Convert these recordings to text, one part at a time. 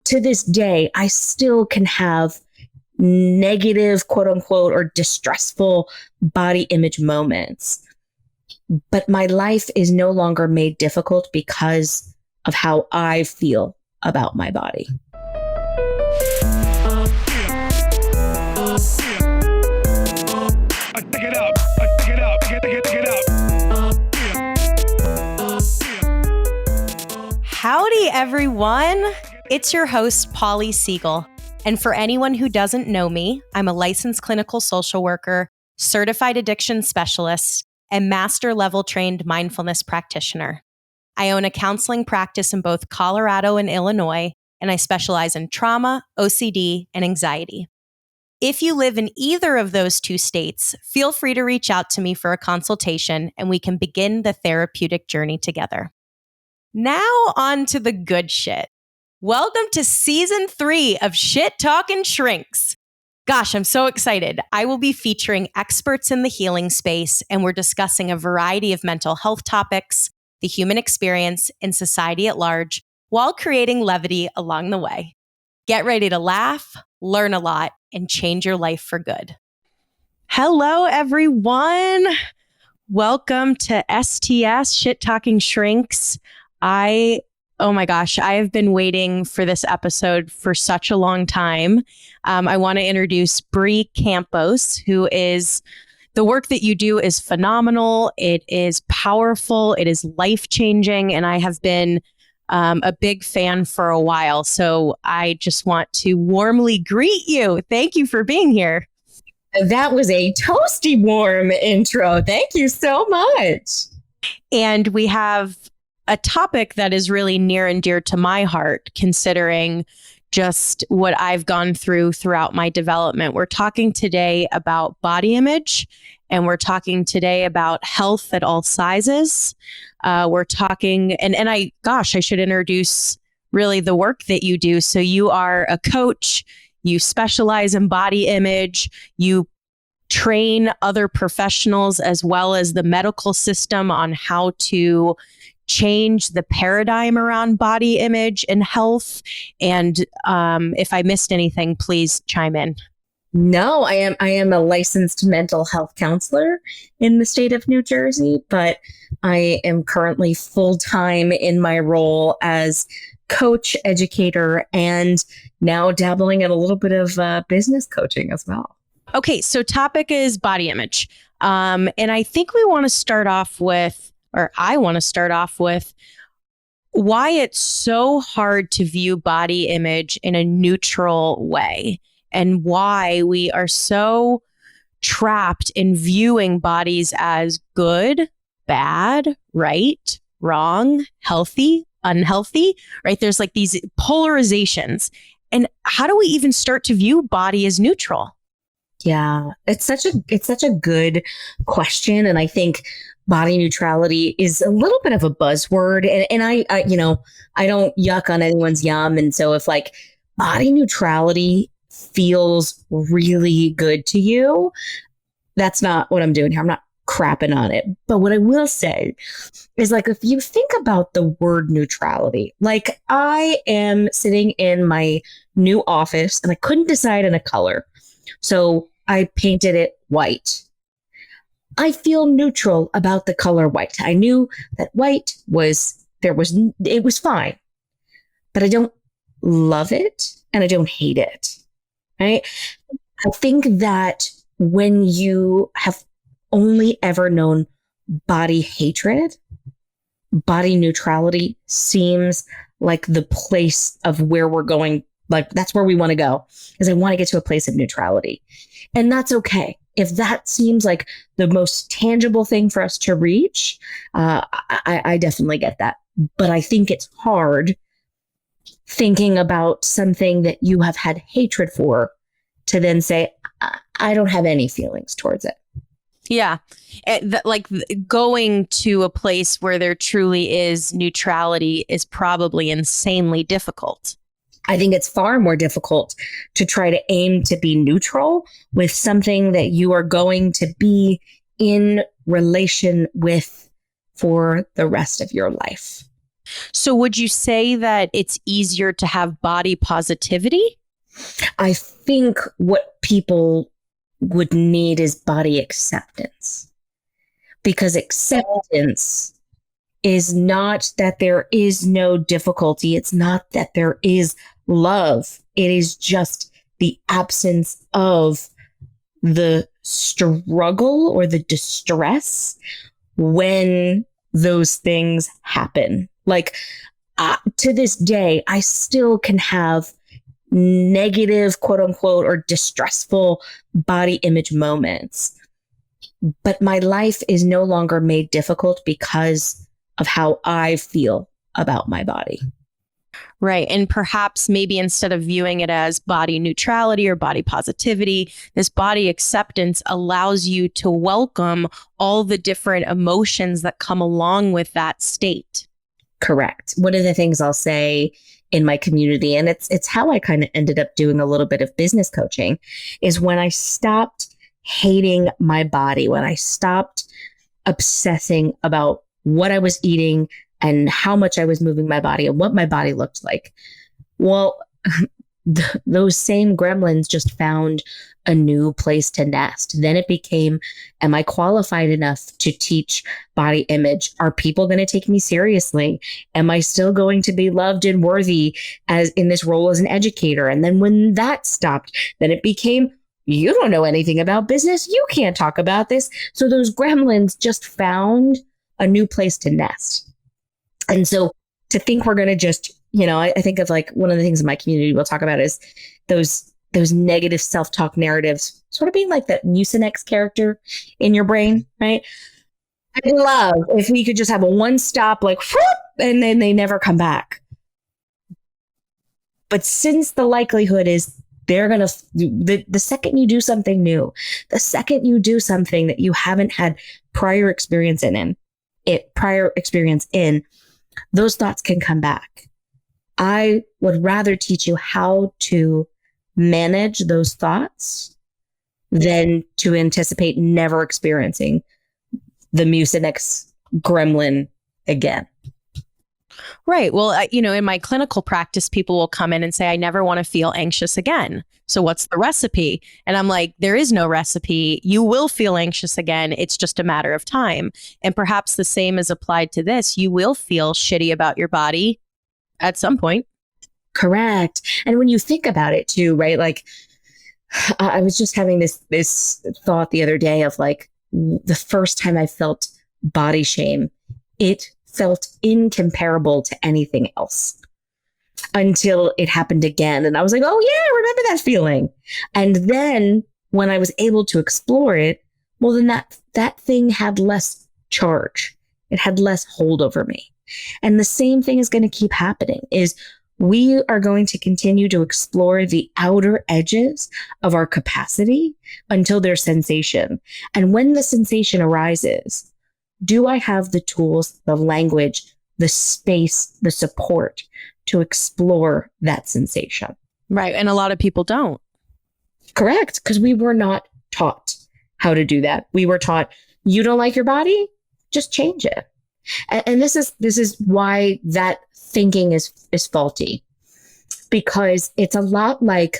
to this day, I still can have negative, quote unquote, or distressful body image moments. But my life is no longer made difficult because of how I feel about my body. Howdy, everyone. It's your host, Paulie Siegel. And for anyone who doesn't know me, I'm a licensed clinical social worker, certified addiction specialist, and master level trained mindfulness practitioner. I own a counseling practice in both Colorado and Illinois, and I specialize in trauma, OCD, and anxiety. If you live in either of those two states, feel free to reach out to me for a consultation and we can begin the therapeutic journey together. Now on to the good shit. Welcome to season 3 of Shit Talkin' Shrinks. Gosh, I'm so excited. I will be featuring experts in the healing space, and we're discussing a variety of mental health topics, the human experience, and society at large, while creating levity along the way. Get ready to laugh, learn a lot, and change your life for good. Hello, everyone. Welcome to STS, Shit Talking Shrinks. Oh my gosh, I have been waiting for this episode for such a long time. I want to introduce Brianna Campos, who is, the work that you do is phenomenal. It is powerful. It is life-changing. And I have been a big fan for a while. So I just want to warmly greet you. Thank you for being here. That was a toasty warm intro. Thank you so much. And we have a topic that is really near and dear to my heart, considering just what I've gone through throughout my development. We're talking today about body image, and we're talking today about health at all sizes. We're talking, I should introduce really the work that you do. So you are a coach, you specialize in body image, you train other professionals as well as the medical system on how to change the paradigm around body image and health. And if I missed anything, please chime in. No, I am a licensed mental health counselor in the state of New Jersey, but I am currently full-time in my role as coach, educator, and now dabbling in a little bit of business coaching as well. Okay, so topic is body image. And I think we want to start off with, or I want to start off with, why it's so hard to view body image in a neutral way, and why we are so trapped in viewing bodies as good, bad, right, wrong, healthy, unhealthy, right? There's like these polarizations. And how do we even start to view body as neutral? Yeah, it's such a good question. And I think body neutrality is a little bit of a buzzword. And I don't yuck on anyone's yum. And so if like body neutrality feels really good to you, that's not what I'm doing here. I'm not crapping on it. But what I will say is, like, if you think about the word neutrality, like I am sitting in my new office and I couldn't decide on a color. So I painted it white. I feel neutral about the color white. I knew that white it was fine, but I don't love it and I don't hate it. Right? I think that when you have only ever known body hatred, body neutrality seems like the place of where we're going. Like, that's where we want to go, is I want to get to a place of neutrality. And that's okay. If that seems like the most tangible thing for us to reach, I definitely get that. But I think it's hard thinking about something that you have had hatred for to then say, I don't have any feelings towards it. Yeah. Like going to a place where there truly is neutrality is probably insanely difficult. I think it's far more difficult to try to aim to be neutral with something that you are going to be in relation with for the rest of your life. So would you say that it's easier to have body positivity? I think what people would need is body acceptance, because acceptance is not that there is no difficulty. It's not that there is love. It is just the absence of the struggle or the distress when those things happen. Like to this day, I still can have negative, quote unquote, or distressful body image moments. But my life is no longer made difficult because of how I feel about my body. Right. And perhaps maybe instead of viewing it as body neutrality or body positivity, this body acceptance allows you to welcome all the different emotions that come along with that state. Correct. One of the things I'll say in my community, and it's how I kind of ended up doing a little bit of business coaching, is when I stopped hating my body, when I stopped obsessing about what I was eating and how much I was moving my body and what my body looked like. Well, those same gremlins just found a new place to nest. Then it became, am I qualified enough to teach body image? Are people going to take me seriously? Am I still going to be loved and worthy as in this role as an educator? And then when that stopped, then it became, you don't know anything about business. You can't talk about this. So those gremlins just found a new place to nest. And so to think we're going to just, I think of like one of the things in my community we'll talk about is those negative self-talk narratives sort of being like that Mucinex character in your brain, right? I'd love if we could just have a one stop, like, whoop, and then they never come back. But since the likelihood is they're going to, the second you do something new, the second you do something that you haven't had prior experience in, those thoughts can come back. I would rather teach you how to manage those thoughts than to anticipate never experiencing the Mucinex gremlin again. Right. Well, in my clinical practice, people will come in and say, I never want to feel anxious again. So what's the recipe? And I'm like, there is no recipe. You will feel anxious again. It's just a matter of time. And perhaps the same is applied to this. You will feel shitty about your body at some point. Correct. And when you think about it too, right? Like I was just having this thought the other day of like the first time I felt body shame, it felt incomparable to anything else until it happened again. And I was like, oh yeah, I remember that feeling. And then when I was able to explore it, well, then that thing had less charge. It had less hold over me. And the same thing is going to keep happening is we are going to continue to explore the outer edges of our capacity until there's sensation. And when the sensation arises, do I have the tools, the language, the space, the support to explore that sensation? Right. And a lot of people don't. Correct. Because we were not taught how to do that. We were taught, you don't like your body? Just change it. And this is why that thinking is faulty, because it's a lot like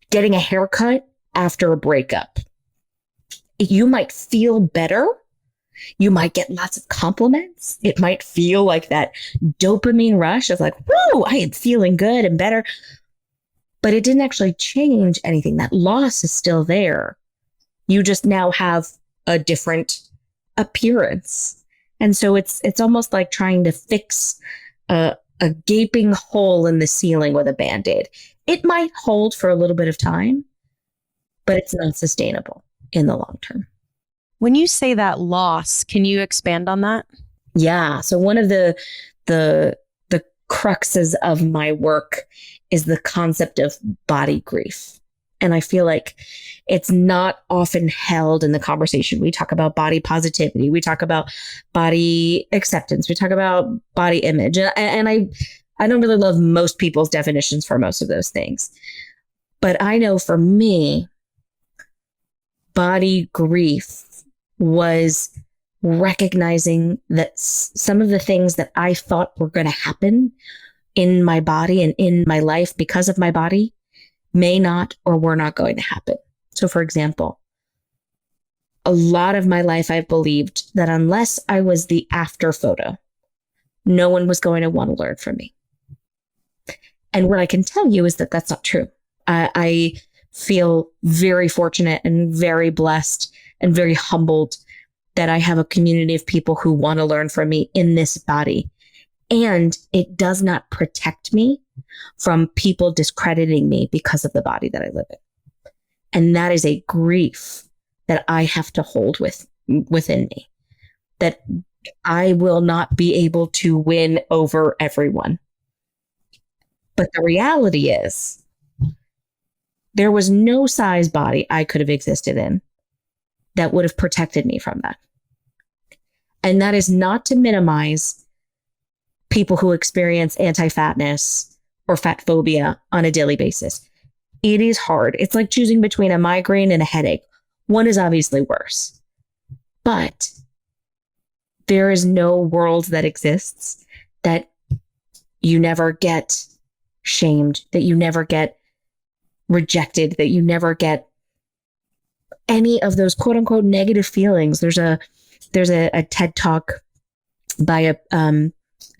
getting a haircut after a breakup. You might feel better. You might get lots of compliments. It might feel like that dopamine rush of like, whoa, I am feeling good and better. But it didn't actually change anything. That loss is still there. You just now have a different appearance. And so it's almost like trying to fix a gaping hole in the ceiling with a Band-Aid. It might hold for a little bit of time, but it's not sustainable in the long term. When you say that loss, can you expand on that? Yeah. So one of the cruxes of my work is the concept of body grief. And I feel like it's not often held in the conversation. We talk about body positivity. We talk about body acceptance. We talk about body image. And I don't really love most people's definitions for most of those things. But I know for me, body grief was recognizing that some of the things that I thought were going to happen in my body and in my life because of my body may not or were not going to happen. So, for example, a lot of my life I've believed that unless I was the after photo, no one was going to want to learn from me. And what I can tell you is that that's not true. I feel very fortunate and very blessed and very humbled that I have a community of people who want to learn from me in this body. And it does not protect me from people discrediting me because of the body that I live in. And that is a grief that I have to hold within me, that I will not be able to win over everyone. But the reality is, there was no size body I could have existed in that would have protected me from that. And that is not to minimize people who experience anti-fatness or fat phobia on a daily basis. It is hard. It's like choosing between a migraine and a headache. One is obviously worse. But there is no world that exists that you never get shamed, that you never get rejected, that you never get any of those quote unquote negative feelings. There's a TED talk by a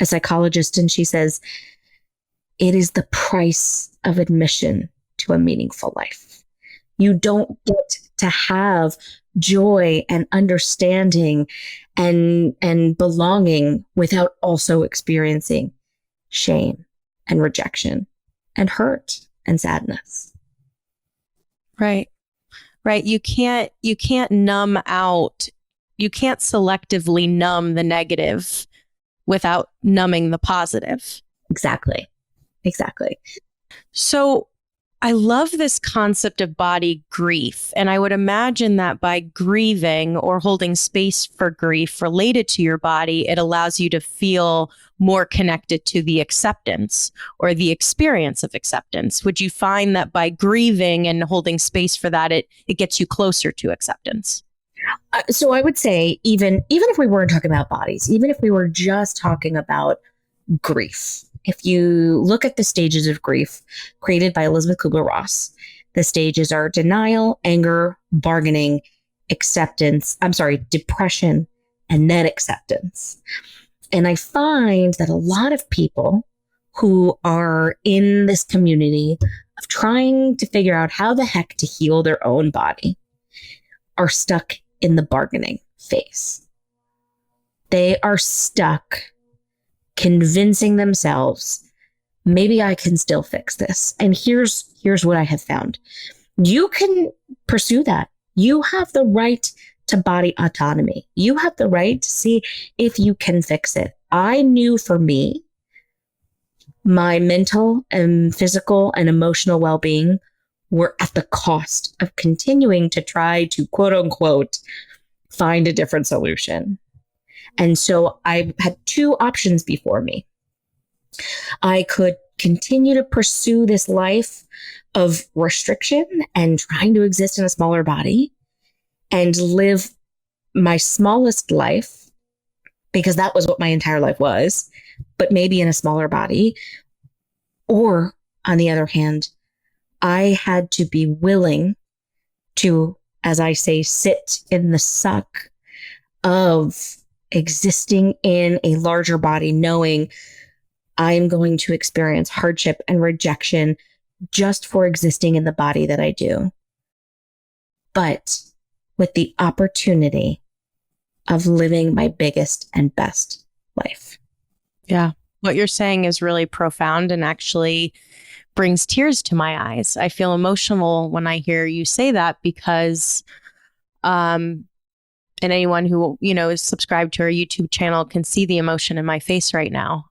psychologist, and she says, it is the price of admission to a meaningful life. You don't get to have joy and understanding and belonging without also experiencing shame and rejection and hurt and sadness. Right. Right. You can't numb out. You can't selectively numb the negative without numbing the positive. Exactly. So I love this concept of body grief. And I would imagine that by grieving or holding space for grief related to your body, it allows you to feel more connected to the acceptance or the experience of acceptance. Would you find that by grieving and holding space for that, it gets you closer to acceptance? So I would say even if we weren't talking about bodies, even if we were just talking about grief, if you look at the stages of grief created by Elizabeth Kubler-Ross, the stages are denial, anger, bargaining, depression, and then acceptance. And I find that a lot of people who are in this community of trying to figure out how the heck to heal their own body are stuck in the bargaining phase. They are stuck convincing themselves, maybe I can still fix this. And here's what I have found. You can pursue that. You have the right to body autonomy. You have the right to see if you can fix it. I knew for me, my mental and physical and emotional well-being were at the cost of continuing to try to quote unquote find a different solution. And so I had two options before me. I could continue to pursue this life of restriction and trying to exist in a smaller body and live my smallest life, because that was what my entire life was, but maybe in a smaller body. Or on the other hand, I had to be willing to, as I say, sit in the suck of existing in a larger body, knowing I'm going to experience hardship and rejection just for existing in the body that I do, but with the opportunity of living my biggest and best life. Yeah. What you're saying is really profound and actually brings tears to my eyes. I feel emotional when I hear you say that because, and anyone who, is subscribed to our YouTube channel can see the emotion in my face right now.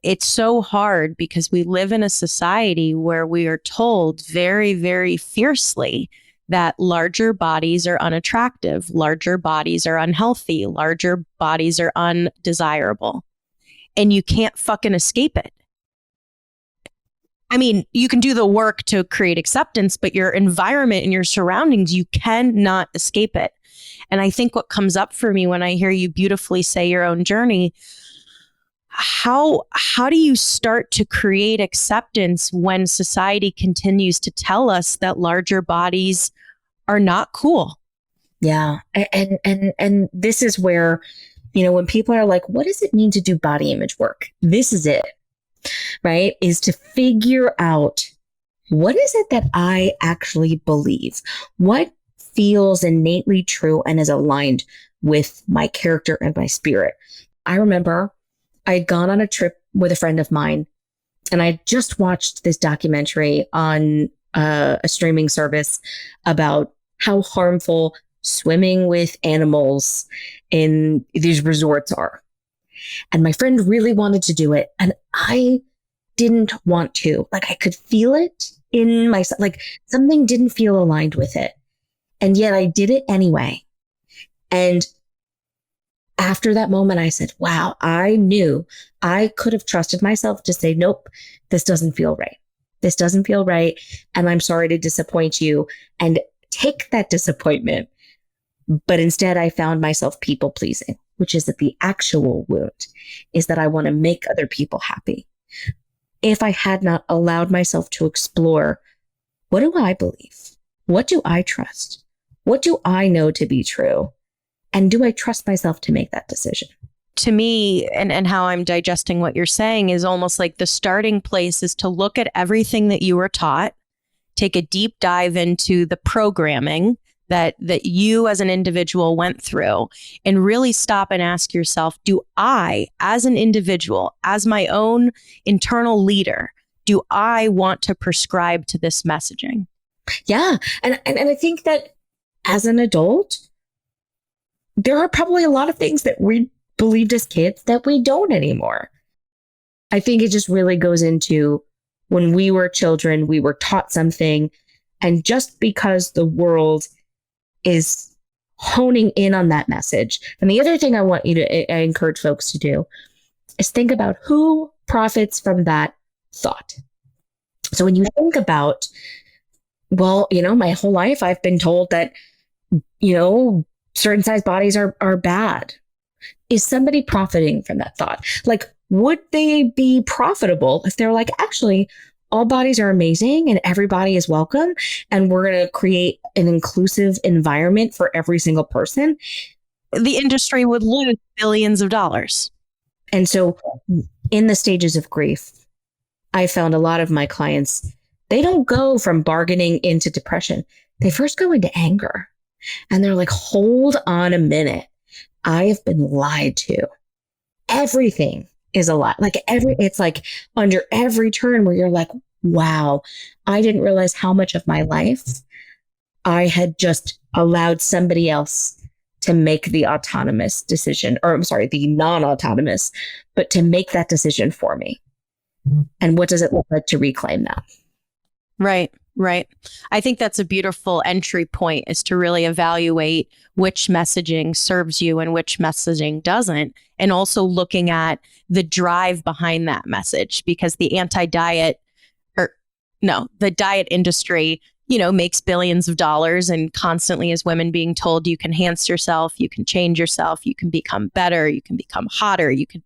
It's so hard because we live in a society where we are told very, very fiercely that larger bodies are unattractive, larger bodies are unhealthy, larger bodies are undesirable, and you can't fucking escape it. I mean, you can do the work to create acceptance, but your environment and your surroundings, you cannot escape it. And I think what comes up for me when I hear you beautifully say your own journey, how do you start to create acceptance when society continues to tell us that larger bodies are not cool? Yeah. And this is where, when people are like, what does it mean to do body image work? This is it, right? Is to figure out, what is it that I actually believe? What feels innately true and is aligned with my character and my spirit? I remember I had gone on a trip with a friend of mine, and I just watched this documentary on a streaming service about how harmful swimming with animals in these resorts are. And my friend really wanted to do it, and I didn't want to. Like, I could feel it in myself, like something didn't feel aligned with it. And yet I did it anyway. And after that moment, I said, wow, I knew I could have trusted myself to say, nope, this doesn't feel right. This doesn't feel right. And I'm sorry to disappoint you, and take that disappointment. But instead, I found myself people pleasing, which is that the actual wound is that I want to make other people happy. If I had not allowed myself to explore, what do I believe? What do I trust? What do I know to be true? And do I trust myself to make that decision? To me, and how I'm digesting what you're saying, is almost like the starting place is to look at everything that you were taught, take a deep dive into the programming that you as an individual went through, and really stop and ask yourself, do I, as an individual, as my own internal leader, do I want to prescribe to this messaging? Yeah. And I think that as an adult, there are probably a lot of things that we believed as kids that we don't anymore. I think it just really goes into, when we were children, we were taught something. And just because the world is honing in on that message. And the other thing I encourage folks to do is think about who profits from that thought. So when you think about, well, my whole life I've been told that, certain size bodies are bad. Is somebody profiting from that thought? Like, would they be profitable if they're like, actually, all bodies are amazing and everybody is welcome, and we're going to create an inclusive environment for every single person? The industry would lose billions of dollars. And so in the stages of grief, I found a lot of my clients, they don't go from bargaining into depression. They first go into anger. And they're like, hold on a minute. I have been lied to. Everything is a lie. It's like under every turn where you're like, wow, I didn't realize how much of my life I had just allowed somebody else to make the autonomous decision, or I'm sorry, the non-autonomous, but to make that decision for me. And what does it look like to reclaim that? Right. I think that's a beautiful entry point, is to really evaluate which messaging serves you and which messaging doesn't. And also looking at the drive behind that message, because the diet industry, makes billions of dollars, and constantly as women being told you can enhance yourself, you can change yourself, you can become better, you can become hotter, you can,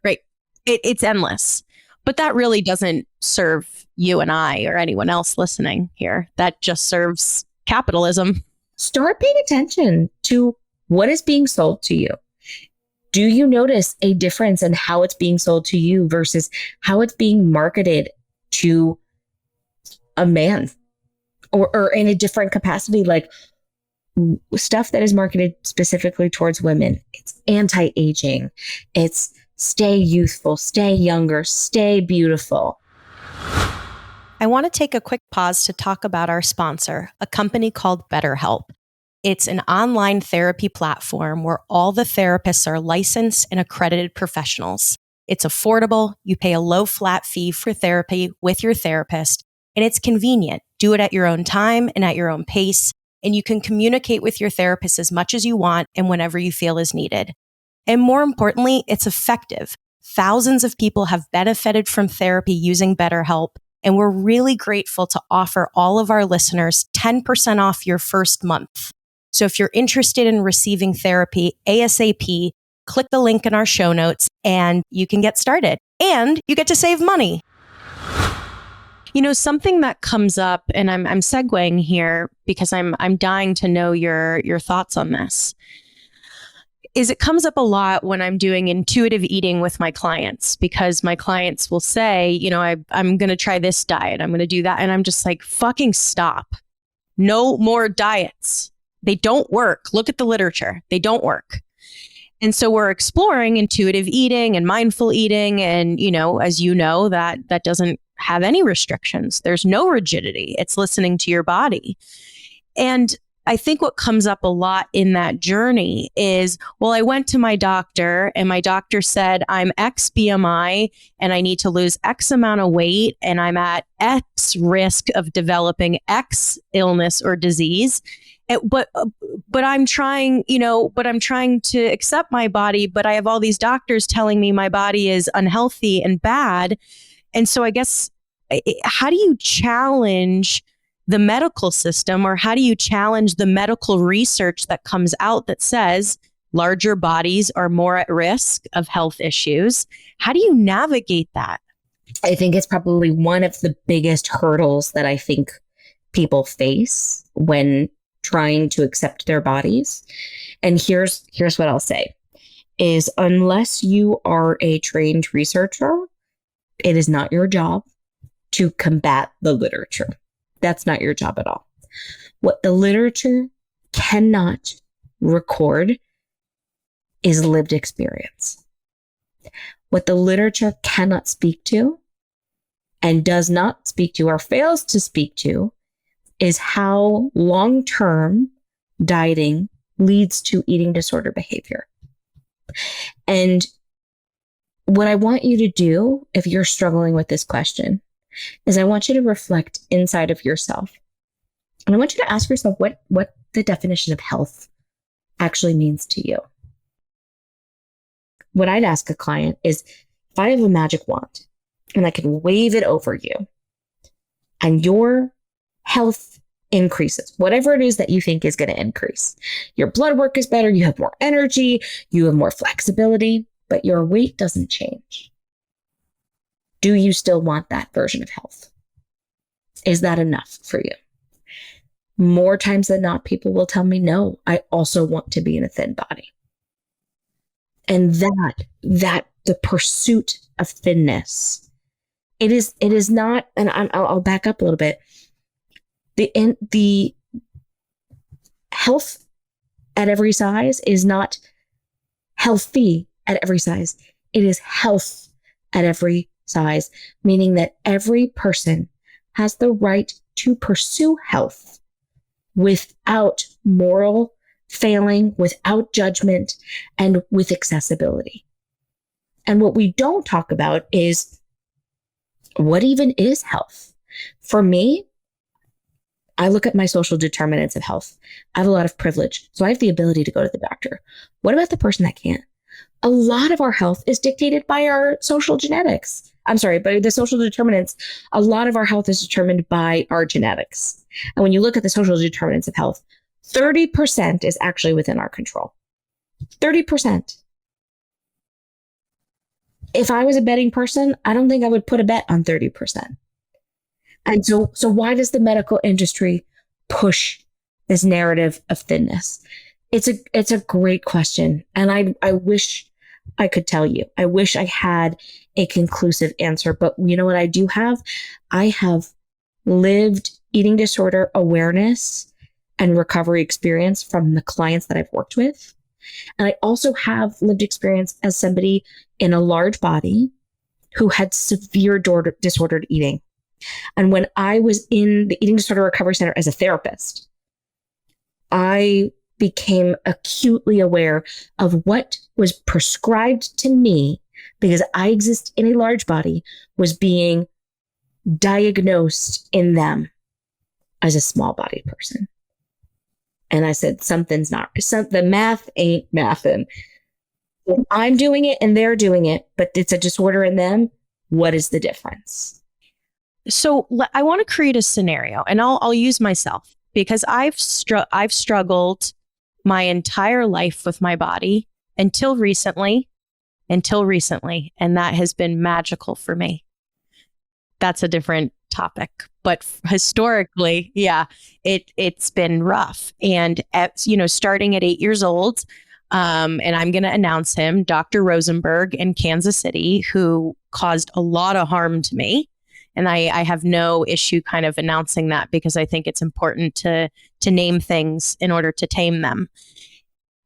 right? It's endless. But that really doesn't serve you and I or anyone else listening here. That just serves capitalism. Start paying attention to what is being sold to you. Do you notice a difference in how it's being sold to you versus how it's being marketed to a man, or in a different capacity? Like, stuff that is marketed specifically towards women, it's anti-aging. It's stay youthful, stay younger, stay beautiful. I want to take a quick pause to talk about our sponsor, a company called BetterHelp. It's an online therapy platform where all the therapists are licensed and accredited professionals. It's affordable. You pay a low flat fee for therapy with your therapist, and it's convenient. Do it at your own time and at your own pace, and you can communicate with your therapist as much as you want and whenever you feel is needed. And more importantly, it's effective. Thousands of people have benefited from therapy using BetterHelp, and we're really grateful to offer all of our listeners 10% off your first month. So if you're interested in receiving therapy ASAP, click the link in our show notes and you can get started. And you get to save money. You know, something that comes up, and I'm segueing here because I'm dying to know your thoughts on this, is it comes up a lot when I'm doing intuitive eating with my clients, because my clients will say, you know, I'm going to try this diet, I'm going to do that. And I'm just like, fucking stop. No more diets. They don't work. Look at the literature. They don't work. And so we're exploring intuitive eating and mindful eating. And, you know, as you know, that doesn't have any restrictions. There's no rigidity. It's listening to your body. And I think what comes up a lot in that journey is, well, I went to my doctor and my doctor said I'm X BMI and I need to lose X amount of weight and I'm at X risk of developing X illness or disease. But I'm trying, you know, but I'm trying to accept my body, but I have all these doctors telling me my body is unhealthy and bad. And so I guess, how do you challenge the medical system, or how do you challenge the medical research that comes out that says larger bodies are more at risk of health issues? How do you navigate that? I think it's probably one of the biggest hurdles that I think people face when trying to accept their bodies. And here's what I'll say is, unless you are a trained researcher, it is not your job to combat the literature. That's not your job at all. What the literature cannot record is lived experience. What the literature cannot speak to and does not speak to or fails to speak to is how long-term dieting leads to eating disorder behavior. And what I want you to do, if you're struggling with this question, is I want you to reflect inside of yourself. And I want you to ask yourself what the definition of health actually means to you. What I'd ask a client is, if I have a magic wand and I can wave it over you and your health increases, whatever it is that you think is going to increase, your blood work is better, you have more energy, you have more flexibility, but your weight doesn't change. Do you still want that version of health? Is that enough for you? More times than not, people will tell me, no, I also want to be in a thin body. And that the pursuit of thinness, it is not, and I'll back up a little bit. The health at every size is not healthy at every size. It is health at every size, meaning that every person has the right to pursue health without moral failing, without judgment, and with accessibility. And what we don't talk about is, what even is health? For me, I look at my social determinants of health. I have a lot of privilege, so I have the ability to go to the doctor. What about the person that can't? A lot of our health is dictated by our social genetics. I'm sorry, but the social determinants, a lot of our health is determined by our genetics. And when you look at the social determinants of health, 30% is actually within our control. 30%. If I was a betting person, I don't think I would put a bet on 30%. And so why does the medical industry push this narrative of thinness? It's a great question. And I wish I could tell you. I wish I had a conclusive answer. But you know what I do have? I have lived eating disorder awareness and recovery experience from the clients that I've worked with. And I also have lived experience as somebody in a large body who had severe disordered eating. And when I was in the Eating Disorder Recovery Center as a therapist, I became acutely aware of what was prescribed to me, because I exist in a large body, was being diagnosed in them as a small body person. And I said, the math ain't mathin'. I'm doing it and they're doing it, but it's a disorder in them. What is the difference? So I want to create a scenario, and I'll use myself, because I've struggled my entire life with my body until recently. And that has been magical for me. That's a different topic. But historically, yeah, it's been rough. And starting at 8 years old, and I'm going to announce him, Dr. Rosenberg in Kansas City, who caused a lot of harm to me. And I have no issue kind of announcing that because I think it's important to name things in order to tame them.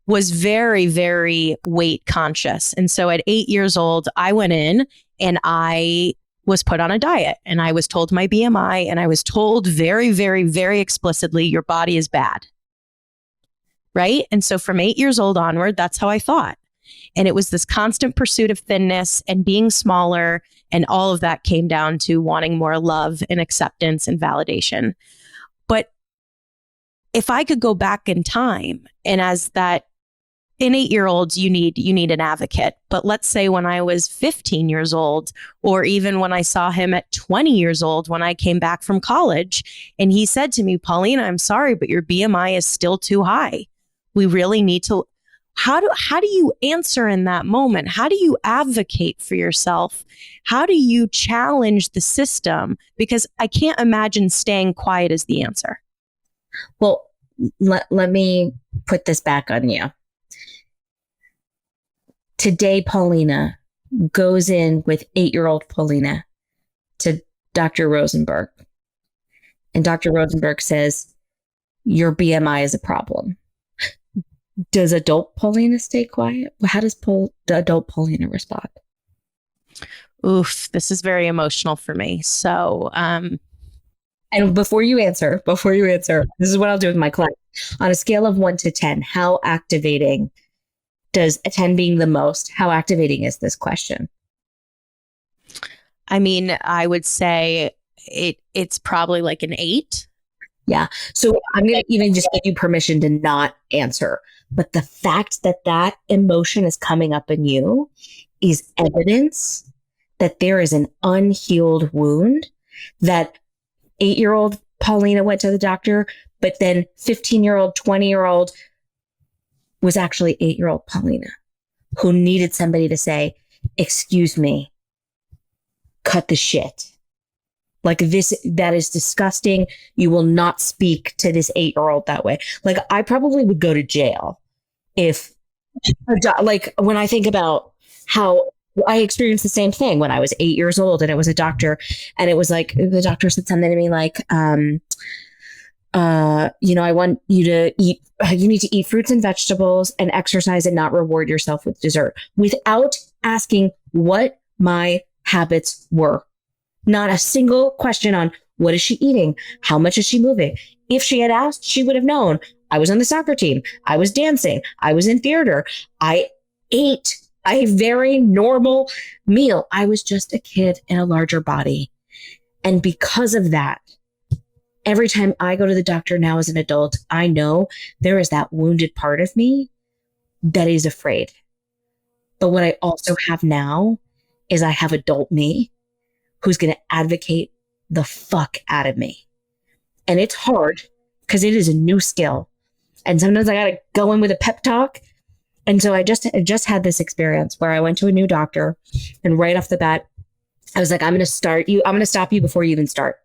Was very, very weight conscious. And so at 8 years old, I went in and I was put on a diet and I was told my BMI and I was told very, very, very explicitly, your body is bad. Right. And so from 8 years old onward, that's how I thought. And it was this constant pursuit of thinness and being smaller. And all of that came down to wanting more love and acceptance and validation. But if I could go back in time, and as that in 8-year-olds, you need an advocate. But let's say when I was 15 years old, or even when I saw him at 20 years old, when I came back from college, and he said to me, Paulina, I'm sorry, but your BMI is still too high. We really need to. How do you answer in that moment? How do you advocate for yourself? How do you challenge the system? Because I can't imagine staying quiet as the answer. Well, let me put this back on you. Today, Paulina goes in with 8-year-old Paulina to Dr. Rosenberg. And Dr. Rosenberg says, your BMI is a problem. Does adult Paulina stay quiet? How does the adult Paulina respond? Oof, this is very emotional for me. So, and before you answer, this is what I'll do with my client. On a scale of 1 to 10, how activating does a 10 being the most, how activating is this question? I mean, I would say it's probably like an 8. Yeah. So I'm going to even just give you permission to not answer. But the fact that that emotion is coming up in you is evidence that there is an unhealed wound, that 8-year-old Paulina went to the doctor, but then 15-year-old, 20-year-old was actually 8-year-old Paulina who needed somebody to say, excuse me, cut the shit. Like this, that is disgusting. You will not speak to this 8-year-old that way. Like I probably would go to jail if, like when I think about how I experienced the same thing when I was 8 years old and it was a doctor and it was like, the doctor said something to me like, I want you to eat, you need to eat fruits and vegetables and exercise and not reward yourself with dessert, without asking what my habits were. Not a single question on what is she eating? How much is she moving? If she had asked, she would have known. I was on the soccer team. I was dancing. I was in theater. I ate a very normal meal. I was just a kid in a larger body. And because of that, every time I go to the doctor now as an adult, I know there is that wounded part of me that is afraid. But what I also have now is I have adult me who's going to advocate the fuck out of me. And it's hard because it is a new skill. And sometimes I got to go in with a pep talk. And so I just had this experience where I went to a new doctor and right off the bat, I was like, I'm going to stop you before you even start.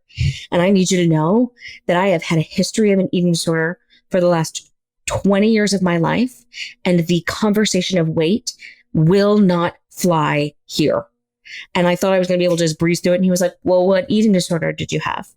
And I need you to know that I have had a history of an eating disorder for the last 20 years of my life. And the conversation of weight will not fly here. And I thought I was going to be able to just breeze through it. And he was like, well, what eating disorder did you have?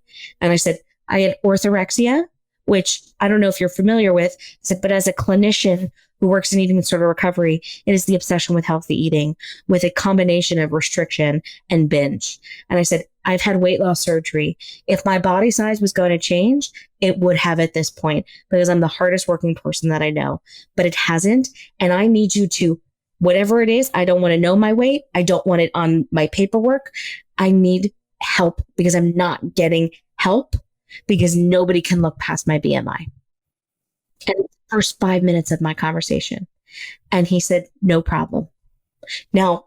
And I said, I had orthorexia, which I don't know if you're familiar with. I said, but as a clinician who works in eating disorder recovery, it is the obsession with healthy eating with a combination of restriction and binge. And I said, I've had weight loss surgery. If my body size was going to change, it would have at this point because I'm the hardest working person that I know, but it hasn't. And I need you to, whatever it is, I don't want to know my weight. I don't want it on my paperwork. I need help because I'm not getting help because nobody can look past my BMI. And the first 5 minutes of my conversation. And he said, no problem. Now,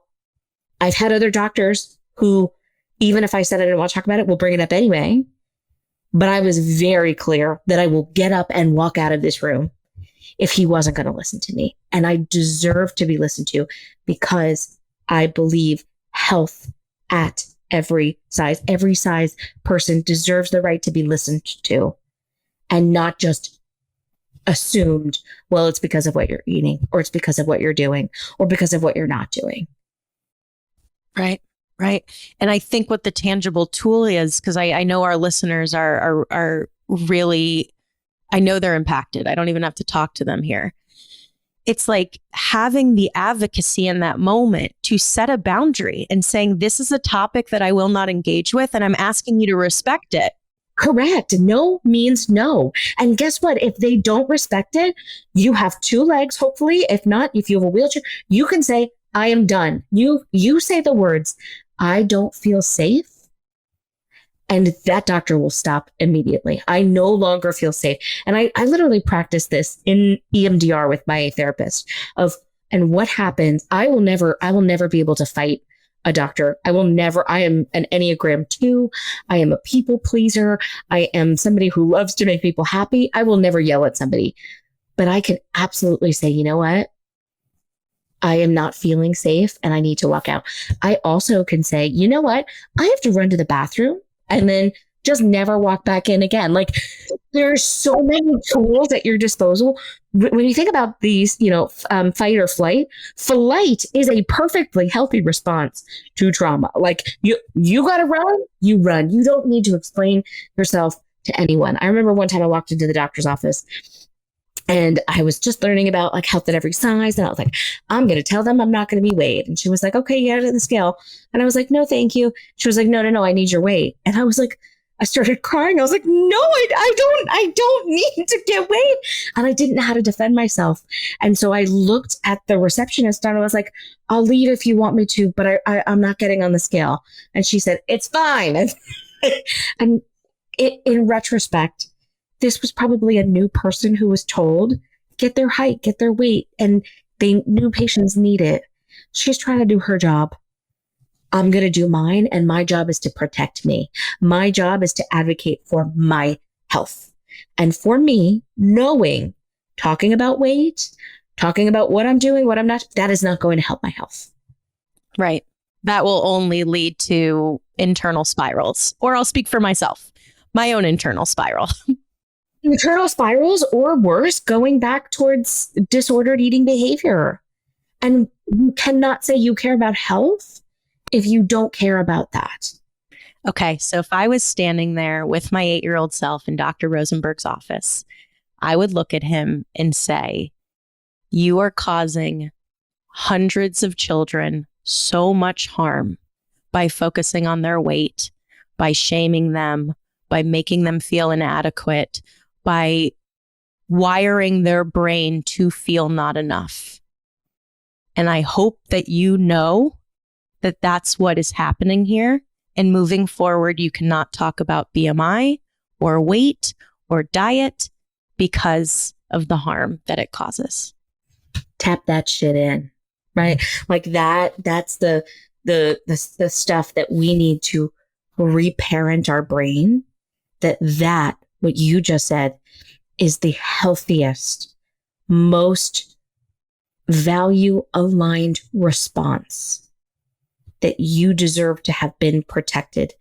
I've had other doctors who, even if I said I didn't want to talk about it, will bring it up anyway. But I was very clear that I will get up and walk out of this room if he wasn't going to listen to me. And I deserve to be listened to because I believe health at every size person deserves the right to be listened to and not just assumed, well, it's because of what you're eating, or it's because of what you're doing, or because of what you're not doing. Right. Right. And I think what the tangible tool is, because I know our listeners are really, I know they're impacted. I don't even have to talk to them here. It's like having the advocacy in that moment to set a boundary and saying, this is a topic that I will not engage with, and I'm asking you to respect it. Correct. No means no. And guess what? If they don't respect it, you have two legs, hopefully. If not, if you have a wheelchair, you can say, I am done. You say the words, I don't feel safe. And that doctor will stop immediately. I no longer feel safe. And I literally practice this in EMDR with my therapist and what happens, I will never be able to fight a doctor. I am an Enneagram 2. I am a people pleaser. I am somebody who loves to make people happy. I will never yell at somebody, but I can absolutely say, you know what? I am not feeling safe and I need to walk out. I also can say, you know what? I have to run to the bathroom and then just never walk back in again. Like there's so many tools at your disposal. When you think about these, fight or flight is a perfectly healthy response to trauma. Like you got to run, you run. You don't need to explain yourself to anyone. I remember one time I walked into the doctor's office and I was just learning about like health at every size. And I was like, I'm going to tell them I'm not going to be weighed. And she was like, okay, you added the scale. And I was like, no, thank you. She was like, no, I need your weight. And I was like, I started crying. I was like, no, I don't need to get weighed. And I didn't know how to defend myself. And so I looked at the receptionist and I was like, I'll leave if you want me to, but I'm not getting on the scale. And she said, it's fine. And in retrospect, this was probably a new person who was told, get their height, get their weight, and new patients need it. She's trying to do her job. I'm going to do mine, and my job is to protect me. My job is to advocate for my health. And for me, talking about weight, talking about what I'm doing, what I'm not, that is not going to help my health. Right. That will only lead to internal spirals, or I'll speak for myself, my own internal spiral. Internal spirals, or worse, going back towards disordered eating behavior. And you cannot say you care about health if you don't care about that. Okay, so if I was standing there with my 8-year-old self in Dr. Rosenberg's office, I would look at him and say, you are causing hundreds of children so much harm by focusing on their weight, by shaming them, by making them feel inadequate, by wiring their brain to feel not enough. And I hope that you know that that's what is happening here. And moving forward, you cannot talk about BMI or weight or diet because of the harm that it causes. Tap that shit in, right? Like that's the stuff that we need to reparent our brain. That what you just said is the healthiest, most value aligned response that you deserve to have been protected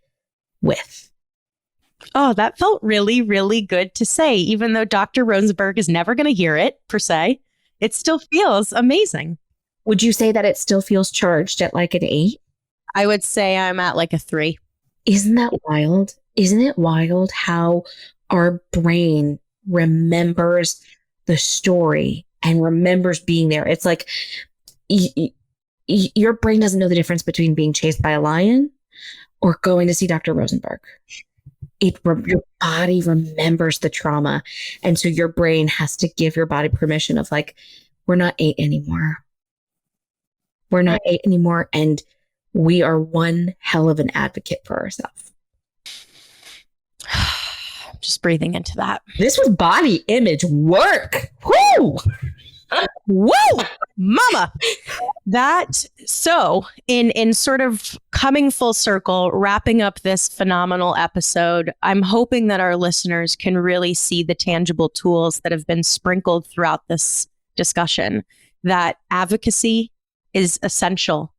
with. Oh, that felt really, really good to say, even though Dr. Rosenberg is never going to hear it per se. It still feels amazing. Would you say that it still feels charged at like an 8? I would say I'm at like a 3. Isn't that wild? Isn't it wild how our brain remembers the story and remembers being there? It's like your brain doesn't know the difference between being chased by a lion or going to see Dr. Rosenberg. Your body remembers the trauma. And so your brain has to give your body permission of like, we're not 8 anymore. We're not 8 anymore. And we are one hell of an advocate for ourselves. Just breathing into that. This was body image work. Woo! Woo! Mama! That, so in sort of coming full circle, wrapping up this phenomenal episode, I'm hoping that our listeners can really see the tangible tools that have been sprinkled throughout this discussion, that advocacy is essential.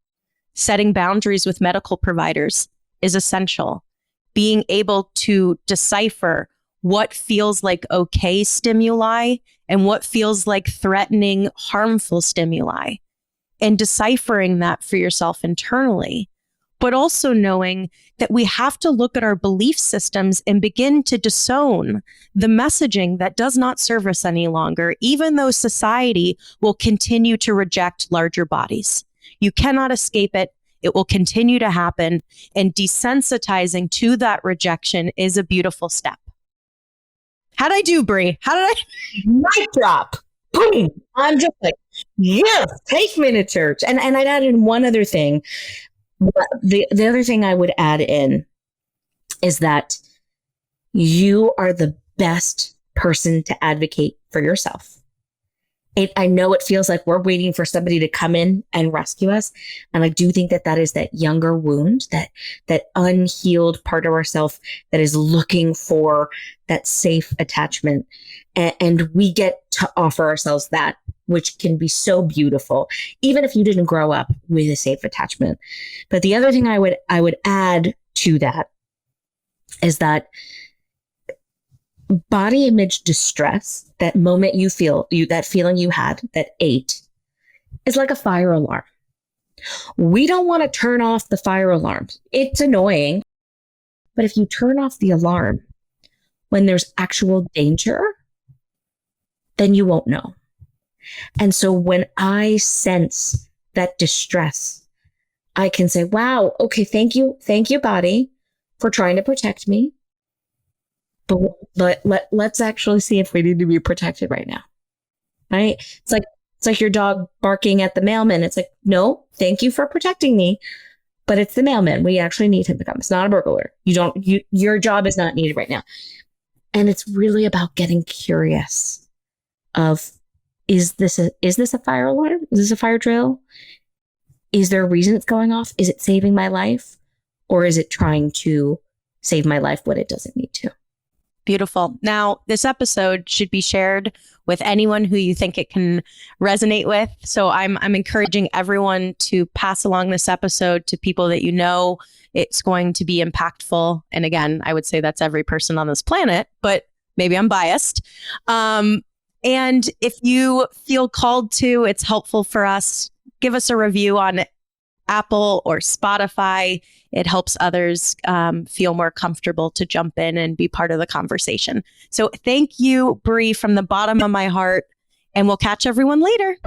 Setting boundaries with medical providers is essential. Being able to decipher what feels like okay stimuli and what feels like threatening, harmful stimuli, and deciphering that for yourself internally, but also knowing that we have to look at our belief systems and begin to disown the messaging that does not serve us any longer, even though society will continue to reject larger bodies. You cannot escape it. It will continue to happen. And desensitizing to that rejection is a beautiful step. How'd I do, Bri? How did I? Mic drop. Boom. I'm just like, yes, take me to church. And I'd add in one other thing. The other thing I would add in is that you are the best person to advocate for yourself. I know it feels like we're waiting for somebody to come in and rescue us. And I do think that is that younger wound, that unhealed part of ourself that is looking for that safe attachment. And we get to offer ourselves that, which can be so beautiful, even if you didn't grow up with a safe attachment. But the other thing I would add to that is that body image distress, that moment you feel, that feeling you had, that ate, is like a fire alarm. We don't want to turn off the fire alarm. It's annoying. But if you turn off the alarm when there's actual danger, then you won't know. And so when I sense that distress, I can say, wow, okay, thank you, body, for trying to protect me. But let's actually see if we need to be protected right now. Right? It's like your dog barking at the mailman. It's like, no, thank you for protecting me, but it's the mailman. We actually need him to come. It's not a burglar. Your job is not needed right now. And it's really about getting curious of, is this a fire alarm? Is this a fire drill? Is there a reason it's going off? Is it saving my life? Or is it trying to save my life when it doesn't need to? Beautiful. Now, this episode should be shared with anyone who you think it can resonate with. So I'm encouraging everyone to pass along this episode to people that you know it's going to be impactful. And again, I would say that's every person on this planet, but maybe I'm biased. And if you feel called to, it's helpful for us, give us a review on Apple or Spotify. It helps others feel more comfortable to jump in and be part of the conversation. So thank you, Bri, from the bottom of my heart, and we'll catch everyone later.